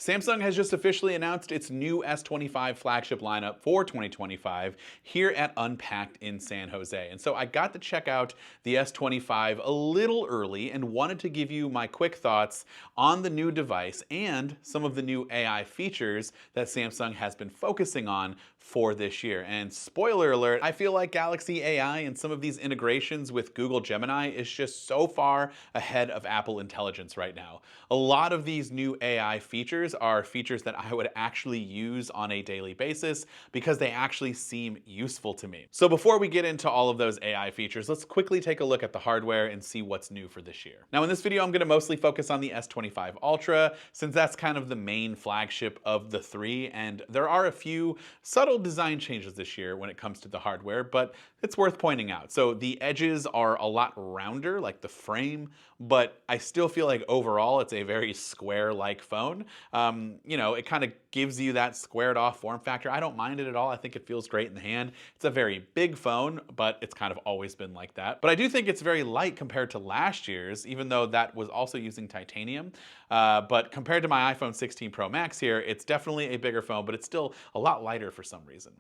Samsung has just officially announced its new S25 flagship lineup for 2025 here at Unpacked in San Jose. And so I got to check out the S25 a little early and wanted to give you my quick thoughts on the new device and some of the new AI features that Samsung has been focusing on for this year. And spoiler alert, I feel like Galaxy AI and some of these integrations with Google Gemini is just so far ahead of Apple Intelligence right now. A lot of these new AI features are features that I would actually use on a daily basis because they actually seem useful to me. So before we get into all of those AI features, let's quickly take a look at the hardware and see what's new for this year. Now in this video, I'm going to mostly focus on the S25 Ultra since that's kind of the main flagship of the three, and there are a few subtle design changes this year when it comes to the hardware, but it's worth pointing out. So the edges are a lot rounder, like the frame, but I still feel like overall it's a very square-like phone. It kind of gives you that squared off form factor. I don't mind it at all. I think it feels great in the hand. It's a very big phone, but it's kind of always been like that. But I do think it's very light compared to last year's, even though that was also using titanium. But compared to my iPhone 16 Pro Max here, it's definitely a bigger phone, but it's still a lot lighter for some reason.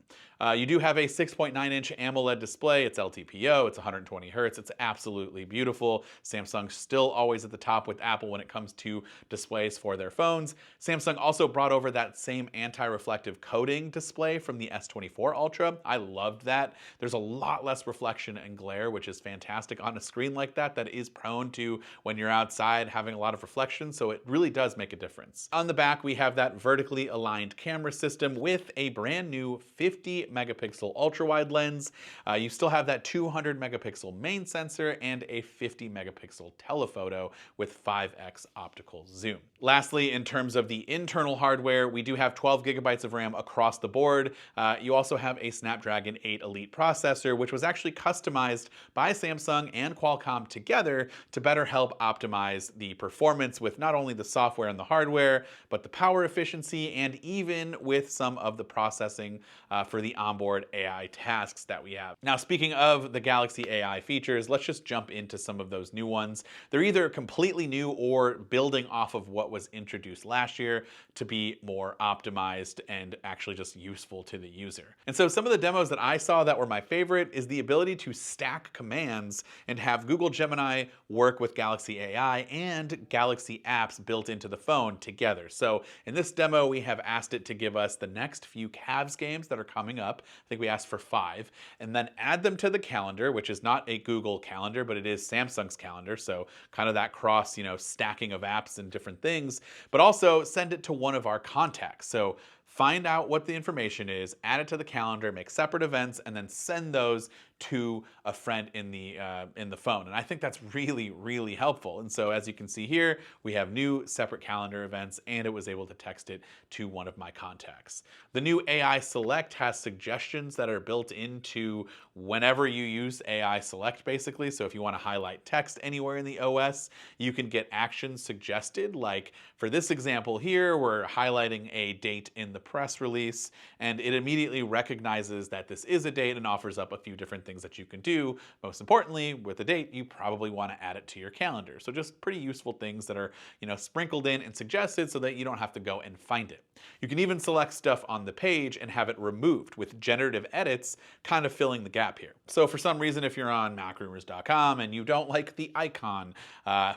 You do have a 6.9-inch AMOLED display. It's LTPO. It's 120 Hertz. It's absolutely beautiful. Samsung's still always at the top with Apple when it comes to displays for their phones. Samsung also brought over that same anti-reflective coating display from the S24 Ultra. I loved that. There's a lot less reflection and glare, which is fantastic on a screen like that is prone to, when you're outside, having a lot of reflection, so it really does make a difference. On the back, we have that vertically aligned camera system with a brand new 50 megapixel ultra-wide lens. You still have that 200 megapixel main sensor and a 50 megapixel telephoto with 5x optical zoom. Lastly, in terms of the internal hardware, we do have 12 gigabytes of RAM across the board. You also have a Snapdragon 8 Elite processor, which was actually customized by Samsung and Qualcomm together to better help optimize the performance with not only the software and the hardware, but the power efficiency and even with some of the processing for the onboard AI tasks that we have. Now, speaking of the Galaxy AI features, let's just jump into some of those new ones. They're either completely new or building off of what was introduced last year to be more optimized and actually just useful to the user. And so some of the demos that I saw that were my favorite is the ability to stack commands and have Google Gemini work with Galaxy AI and Galaxy apps built into the phone together. So in this demo, we have asked it to give us the next few Cavs games that are coming up. I think we asked for 5, and then add them to the calendar, which is not a Google calendar, but it is Samsung's calendar. So kind of that cross, stacking of apps and different things, but also send it to one of our contacts. So find out what the information is, add it to the calendar, make separate events, and then send those to a friend in the phone. And I think that's really, really helpful. And so as you can see here, we have new separate calendar events, and it was able to text it to one of my contacts. The new AI Select has suggestions that are built into whenever you use AI Select, basically. So if you want to highlight text anywhere in the OS, you can get actions suggested. Like for this example here, we're highlighting a date in the press release, and it immediately recognizes that this is a date and offers up a few different things that you can do. Most importantly, with a date, you probably want to add it to your calendar. So just pretty useful things that are, sprinkled in and suggested so that you don't have to go and find it. You can even select stuff on the page and have it removed with generative edits kind of filling the gap here. So for some reason, if you're on MacRumors.com and you don't like the icon,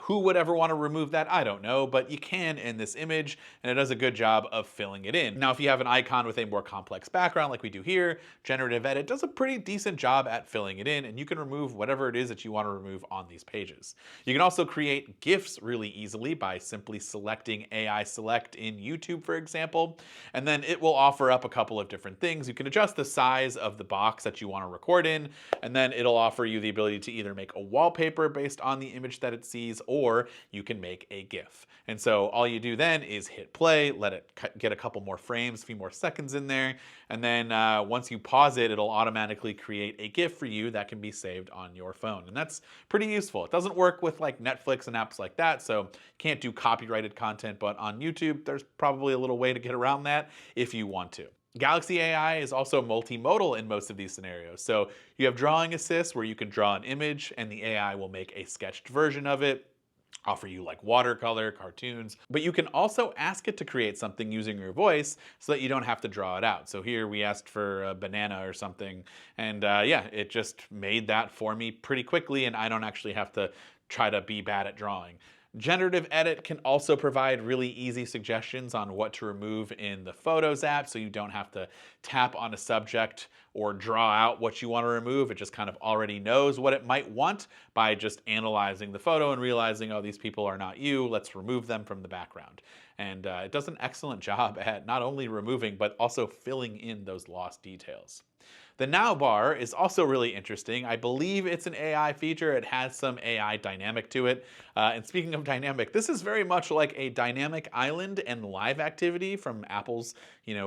who would ever want to remove that? I don't know, but you can in this image, and it does a good job of filling it in. Now, if you have an icon with a more complex background like we do here, generative edit does a pretty decent job at filling it in, and you can remove whatever it is that you want to remove on these pages. You can also create GIFs really easily by simply selecting AI Select in YouTube, for example, and then it will offer up a couple of different things. You can adjust the size of the box that you want to record in, and then it'll offer you the ability to either make a wallpaper based on the image that it sees, or you can make a GIF. And so all you do then is hit play, let it get a couple more frames, a few more seconds in there, and then once you pause it, it'll automatically create a GIF for you that can be saved on your phone. And that's pretty useful. It doesn't work with like Netflix and apps like that, so can't do copyrighted content, but on YouTube, there's probably a little way to get around that if you want to. Galaxy AI is also multimodal in most of these scenarios. So you have drawing assist where you can draw an image and the AI will make a sketched version of it. offer you like watercolor, cartoons, but you can also ask it to create something using your voice so that you don't have to draw it out. So here we asked for a banana or something, and yeah, it just made that for me pretty quickly, and I don't actually have to try to be bad at drawing. Generative Edit can also provide really easy suggestions on what to remove in the Photos app, so you don't have to tap on a subject or draw out what you want to remove. It just kind of already knows what it might want by just analyzing the photo and realizing, oh, these people are not you, let's remove them from the background. And it does an excellent job at not only removing, but also filling in those lost details. The Now bar is also really interesting. I believe it's an AI feature. It has some AI dynamic to it. And speaking of dynamic, this is very much like a dynamic island and live activity from Apple's,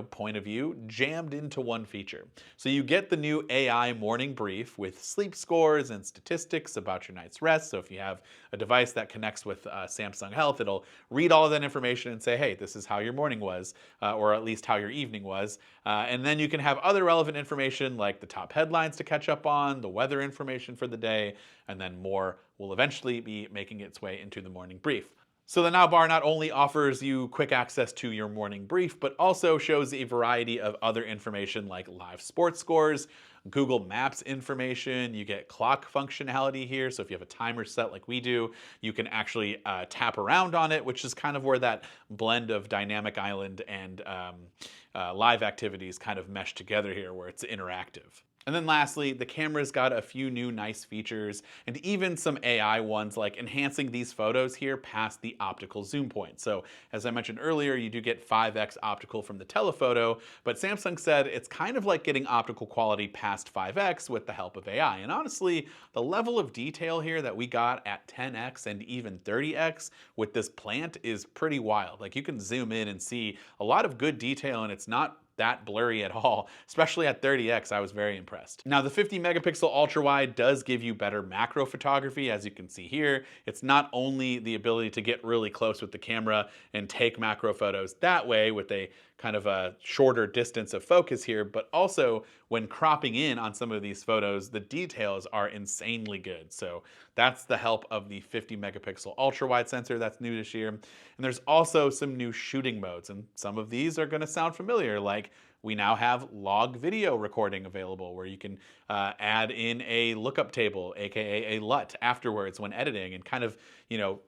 point of view, jammed into one feature. So you get the new AI morning brief with sleep scores and statistics about your night's rest. So if you have a device that connects with Samsung Health, it'll read all of that information and say, hey, this is how your morning was, or at least how your evening was. And then you can have other relevant information like the top headlines to catch up on, the weather information for the day, and then more will eventually be making its way into the morning brief. So the Now bar not only offers you quick access to your morning brief, but also shows a variety of other information like live sports scores, Google Maps information. You get clock functionality here. So if you have a timer set like we do, you can actually tap around on it, which is kind of where that blend of dynamic island and live activities kind of mesh together here, where it's interactive. And then lastly, the camera's got a few new nice features and even some AI ones like enhancing these photos here past the optical zoom point. So as I mentioned earlier, you do get 5x optical from the telephoto, but Samsung said it's kind of like getting optical quality past 5x with the help of AI. And honestly, the level of detail here that we got at 10x and even 30x with this plant is pretty wild. Like you can zoom in and see a lot of good detail, and it's not that blurry at all, especially at 30x. I was very impressed. Now the 50 megapixel ultra wide does give you better macro photography, as you can see here. It's not only the ability to get really close with the camera and take macro photos that way with a kind of a shorter distance of focus here, but also when cropping in on some of these photos, the details are insanely good. So that's the help of the 50 megapixel ultra wide sensor that's new this year. And there's also some new shooting modes, and some of these are going to sound familiar, like we now have log video recording available where you can add in a lookup table, aka a LUT, afterwards when editing, and kind of,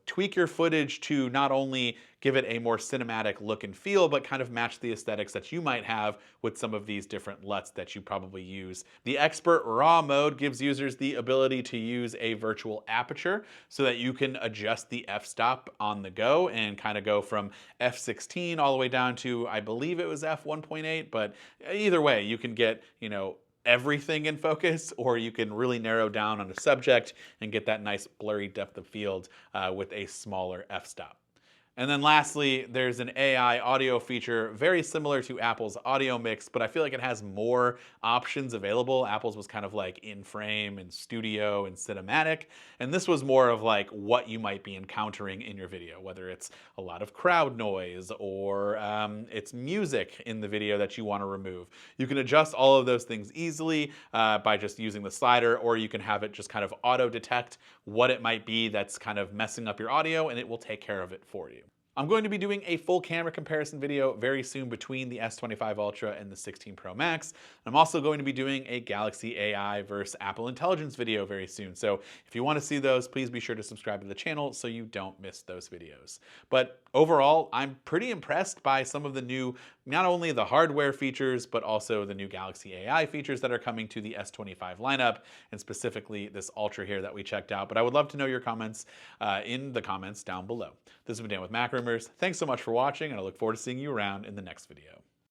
tweak your footage to not only give it a more cinematic look and feel, but kind of match the aesthetics that you might have with some of these different LUTs that you probably use. The Expert RAW mode gives users the ability to use a virtual aperture so that you can adjust the f-stop on the go and kind of go from f16 all the way down to, I believe it was f1.8, but either way, you can get, everything in focus, or you can really narrow down on a subject and get that nice blurry depth of field with a smaller f-stop. And then lastly, there's an AI audio feature very similar to Apple's Audio Mix, but I feel like it has more options available. Apple's was kind of like in-frame and studio and cinematic, and this was more of like what you might be encountering in your video, whether it's a lot of crowd noise or it's music in the video that you want to remove. You can adjust all of those things easily by just using the slider, or you can have it just kind of auto-detect what it might be that's kind of messing up your audio, and it will take care of it for you. I'm going to be doing a full camera comparison video very soon between the S25 Ultra and the 16 Pro Max. I'm also going to be doing a Galaxy AI versus Apple Intelligence video very soon. So if you want to see those, please be sure to subscribe to the channel so you don't miss those videos. But overall, I'm pretty impressed by some of the new, not only the hardware features, but also the new Galaxy AI features that are coming to the S25 lineup, and specifically this Ultra here that we checked out. But I would love to know your comments in the comments down below. This has been Dan with MacRumors. Thanks so much for watching, and I look forward to seeing you around in the next video.